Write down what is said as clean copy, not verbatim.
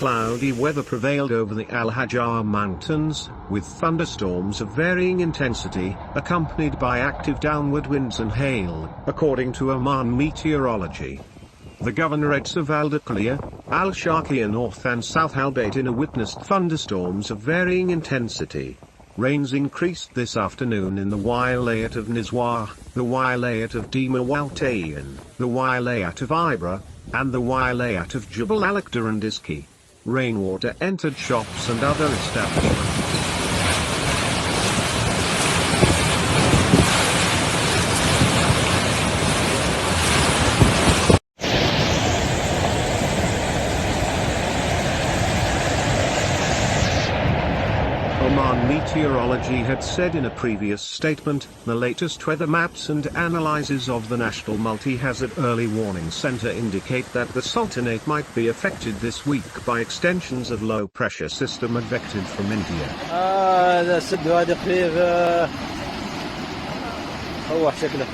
cloudy weather prevailed over the Al-Hajar Mountains, with thunderstorms of varying intensity, accompanied by active downward winds and hail, according to Oman Meteorology. The governorates of Dakhiliyah, Al-Sharqiyah North and South Al-Batinah witnessed thunderstorms of varying intensity. Rains increased this afternoon in the wilayat of Nizwa, the wilayat of Dima, Al-Tayyin, the wilayat of Ibra, and the wilayat of Jabal Al-Akhdar and Izki. Rainwater entered shops and other establishments. Oman Meteorology had said in a previous statement, the latest weather maps and analyses of the National Multi-Hazard Early Warning Center indicate that the Sultanate might be affected this week by extensions of low-pressure system advected from India. هذا سد هذا قريب هو شكله